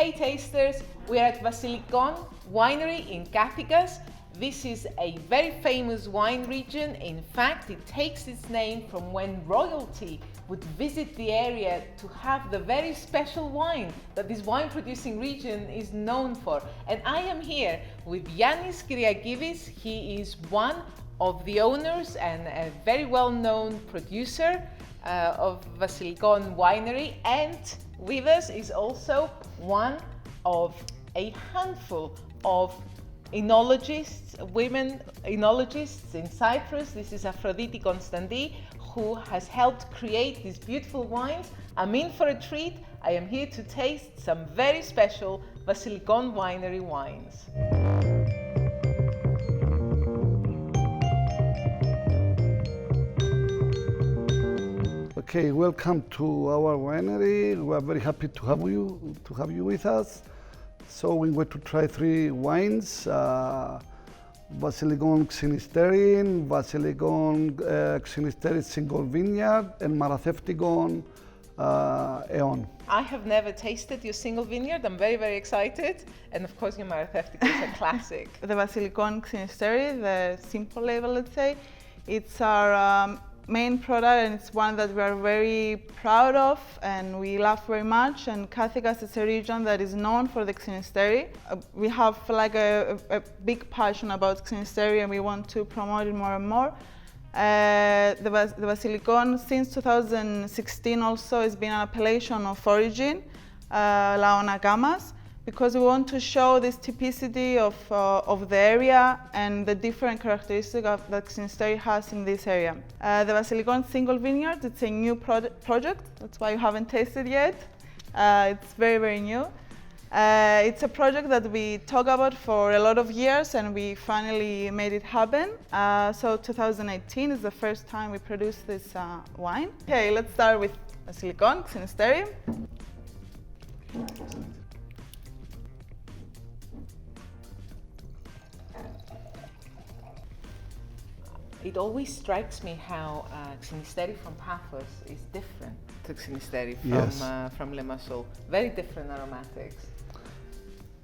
Hey tasters, we are at Vasilikon Winery in Kathikas. This is a very famous wine region. In fact, it takes its name from when royalty would visit the area to have the very special wine that this wine producing region is known for. And I am here with Yannis Kyriakidis. He is one of the owners and a very well-known producer of Vasilikon Winery, and with us is also one of a handful of enologists, women enologists in Cyprus. This is Aphrodite Konstanti, who has helped create these beautiful wines. I'm in for a treat. I am here to taste some very special Vasilikon Winery wines. Okay, welcome to our winery. We are very happy to have you with us. So we're going to try three wines: Vasilikon Xynisteri, Vasilikon Xynisteri Single Vineyard, and Maratheftiko Eon. I have never tasted your Single Vineyard. I'm very, very excited. And of course, your Maratheftiko is a classic. The Vasilikon Xynisteri, the simple label, let's say, it's our main product, and it's one that we are very proud of and we love very much. And Kathikas is a region that is known for the Xynisteri. We have like a big passion about Xynisteri, and we want to promote it more and more. The Vasilikon since 2016 also has been an appellation of origin, Laona Gamas, because we want to show this typicity of the area and the different characteristics that Xynisteri has in this area. The Vasilikon Single Vineyard, it's a new project, that's why you haven't tasted yet. It's very, very new. It's a project that we talk about for a lot of years, and we finally made it happen. So 2018 is the first time we produced this wine. Okay, let's start with Vasilikon Xynisteri. It always strikes me how Xynisteri from Paphos is different to Xynisteri from Limassol. Very different aromatics.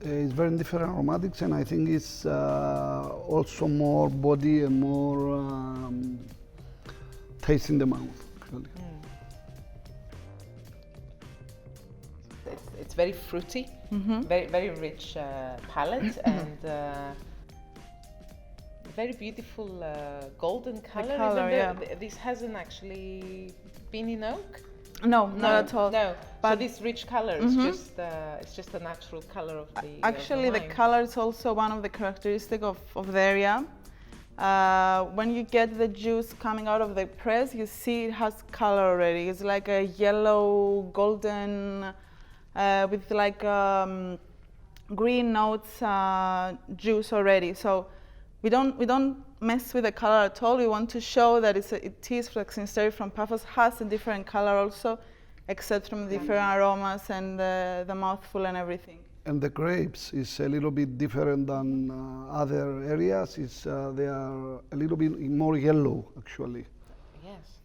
It's very different aromatics, and I think it's also more body and more taste in the mouth, actually. It's very fruity, very, very rich palate, and very beautiful golden color. This hasn't actually been in oak? No, not at all. No, but so this rich color is just a natural color of the Actually, of the the wine. color is also one of the characteristics of the area. When you get the juice coming out of the press, you see it has color already. It's like a yellow, golden, with like green notes juice already. So we don't mess with the color at all. We want to show that it is for Xynisteri from Paphos, has a different color also, except from the different aromas and the mouthful and everything. And the grapes is a little bit different than other areas. They are a little bit more yellow, actually. Yes.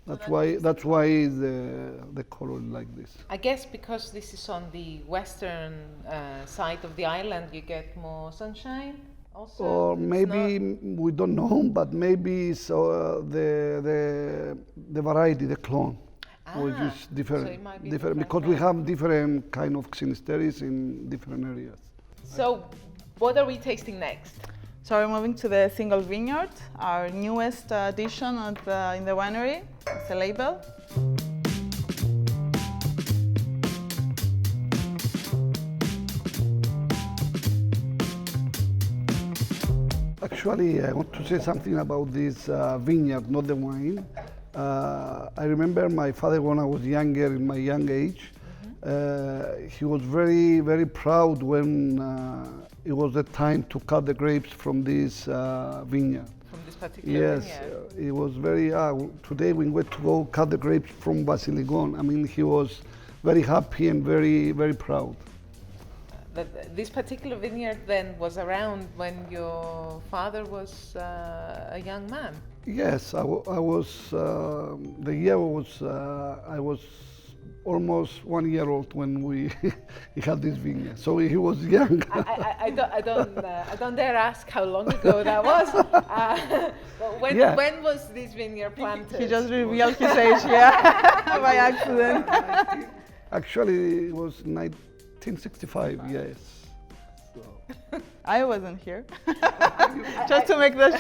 That's why the color is like this. I guess because this is on the western side of the island, you get more sunshine. Also, or maybe we don't know, but maybe so the variety, the clone, which is different. So it might be different because we have different kind of Xynisteris in different areas. So, what are we tasting next? So we're moving to the Single Vineyard, our newest addition in the winery. It's a label. Actually, I want to say something about this vineyard, not the wine. I remember my father when I was younger, in my young age, he was very, very proud when it was the time to cut the grapes from this vineyard. From this particular vineyard? Yes, it was very, today we went to go cut the grapes from Vasilikon. I mean, he was very happy and very, very proud. This particular vineyard then was around when your father was a young man? Yes, I was, the year was, I was almost 1 year old when he had this vineyard. So he was young. I don't dare ask how long ago that was. But when was this vineyard planted? He just revealed his age, yeah, by accident. Actually, it was 1965, yes. So. I wasn't here. Just to make that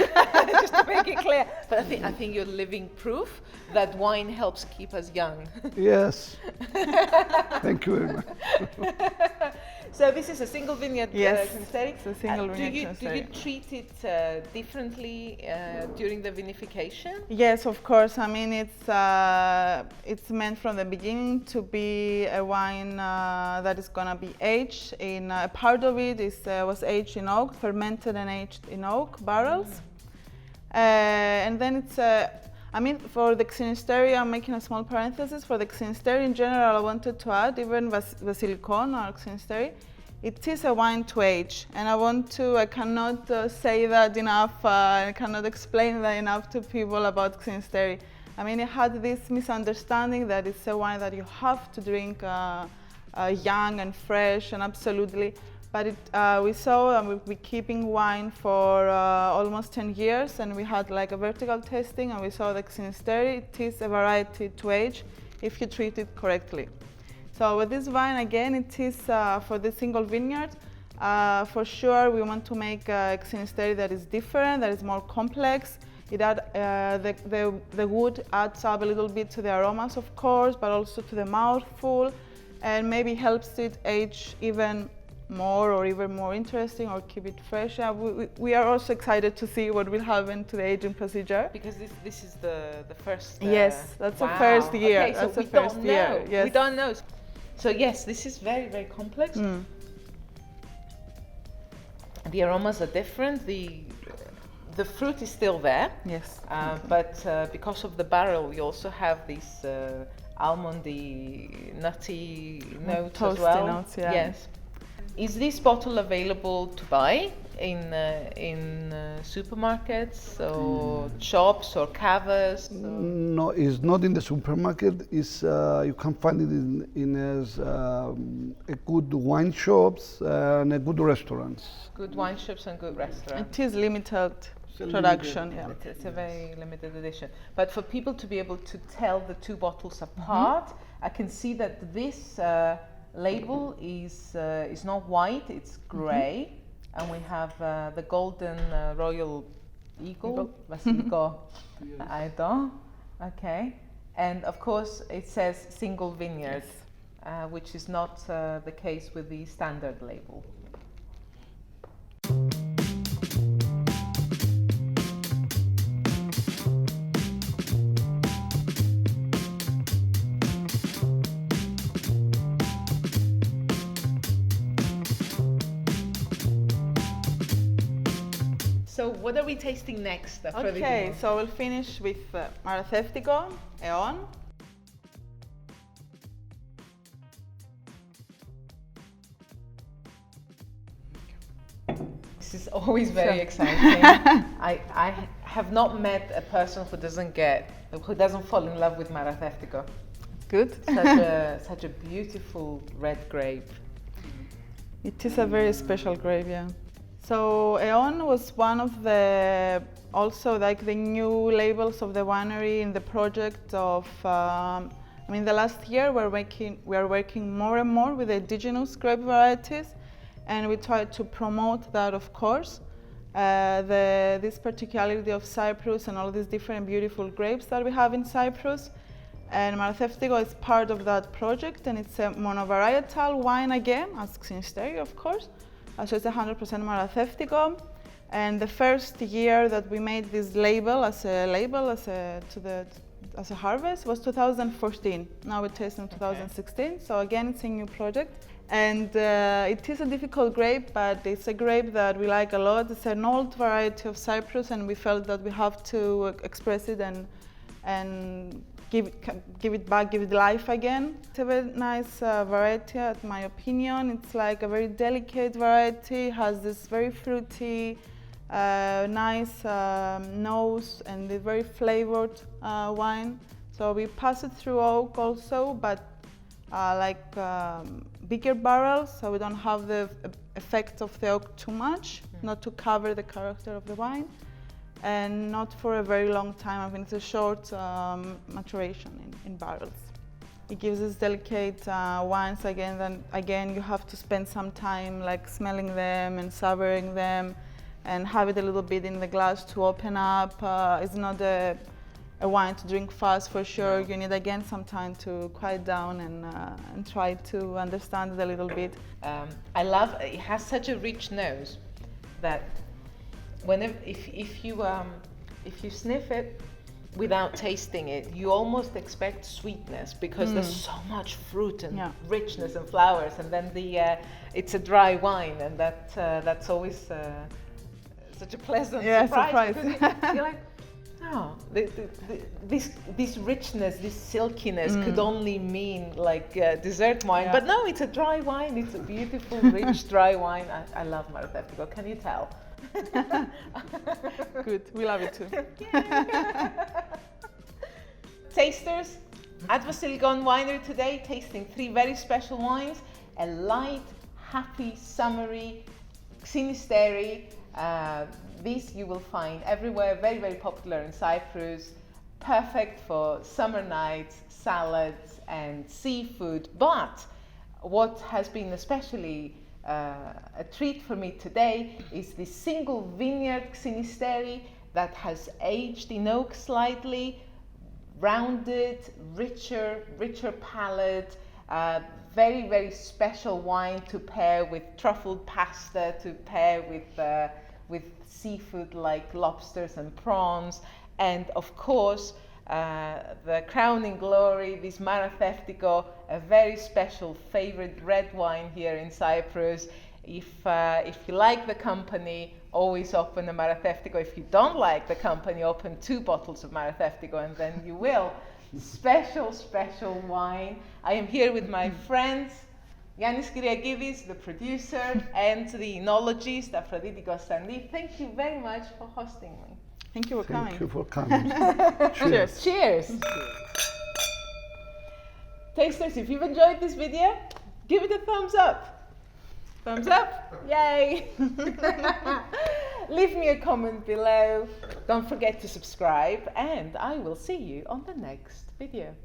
just to make it clear. But I think you're living proof that wine helps keep us young. Yes. Thank you very much. So this is a single vineyard Xynisteri. It's a single vineyard Do you treat it differently during the vinification? Yes, of course. I mean, it's meant from the beginning to be a wine that is gonna be aged in. A part of it was aged in oak, fermented and aged in oak barrels, and then it's. I mean, for the Xynisteri, I'm making a small parenthesis. For the Xynisteri in general, I wanted to add even Vasilikon or Xynisteri. It is a wine to age, and I cannot say that enough, I cannot explain that enough to people about Xynisteri. I mean, it had this misunderstanding that it's a wine that you have to drink young and fresh, and absolutely. But we saw we've been keeping wine for almost 10 years, and we had like a vertical tasting, and we saw the Xynisteri. It is a variety to age if you treat it correctly. So with this wine, again, it is for the single vineyard. For sure, we want to make a Xynisteri that is different, that is more complex. The wood adds up a little bit to the aromas, of course, but also to the mouthful, and maybe helps it age even more or even more interesting or keep it fresh. We are also excited to see what will happen to the aging procedure. Because this is the first... yes, that's the first year. Okay, so that's the first year. Yes. We don't know. So yes, this is very, very complex. The aromas are different. The fruit is still there. Yes. But because of the barrel, we also have this almondy, nutty notes as well. Notes, yeah. Yes. Is this bottle available to buy in supermarkets or shops or cavas? No, it's not in the supermarket. It's you can find it in a good wine shops and a good restaurants. Good wine shops and good restaurants. It is limited production. Yeah. It's a very limited edition. But for people to be able to tell the two bottles apart, I can see that this label is not white, it's grey, and we have the golden royal eagle, Vasilikon. Okay, and of course it says Single Vineyard, which is not the case with the standard label. So what are we tasting next? Okay, so we'll finish with Maratheftiko, Eon. This is always very exciting. I have not met a person who doesn't fall in love with Maratheftiko. Good. Such a beautiful red grape. It is a very special grape, yeah. So Eon was one of the also like the new labels of the winery in the project of. I mean, the last year we are working more and more with indigenous grape varieties, and we try to promote that, of course, this particularity of Cyprus and all these different beautiful grapes that we have in Cyprus. And Maratheftiko is part of that project, and it's a monovarietal wine again, as Xynisteri, of course. So it's 100% Maratheftiko. And the first year that we made this label as a harvest was 2014. Now we taste in 2016. So again, it's a new project. And it is a difficult grape, but it's a grape that we like a lot. It's an old variety of Cyprus, and we felt that we have to express it and give it back, give it life again. It's a very nice variety, in my opinion. It's like a very delicate variety, has this very fruity, nice nose, and a very flavored wine. So we pass it through oak also, but bigger barrels, so we don't have the effect of the oak too much, not to cover the character of the wine, and not for a very long time. I mean, it's a short maturation in barrels. It gives us delicate wines again. Then again, you have to spend some time like smelling them and savoring them, and have it a little bit in the glass to open up. It's not a wine to drink fast for sure. You need again some time to quiet down and try to understand it a little bit. I love it. Has such a rich nose that whenever if you sniff it without tasting it, you almost expect sweetness because there's so much fruit and richness and flowers, and then it's a dry wine, and that's always such a pleasant surprise. Because you're like, oh, this richness, this silkiness could only mean like dessert wine, but no, it's a dry wine. It's a beautiful, rich, dry wine. I love Maratheftiko. Can you tell? Good, we love it too. Tasters at Vasilikon Winery today, tasting 3 very special wines: a light, happy, summery Xynisteri. These you will find everywhere, very, very popular in Cyprus, perfect for summer nights, salads and seafood. But what has been especially a treat for me today is the Single Vineyard Xynisteri that has aged in oak slightly, rounded, richer palate, very, very special wine to pair with truffled pasta, to pair with seafood like lobsters and prawns, and of course the crowning glory, this Maratheftiko, a very special favorite red wine here in Cyprus. If you like the company, always open a Maratheftiko. If you don't like the company, open 2 bottles of Maratheftiko, and then you will. Special wine. I am here with my friends, Yannis Kyriakidis, the producer, and the enologist, Vasilikon Winery. Thank you very much for hosting me. Thank you for coming. Thank you for coming. Cheers. Cheers. Tasters, if you've enjoyed this video, give it a thumbs up. Thumbs up? Yay! Leave me a comment below. Don't forget to subscribe, and I will see you on the next video.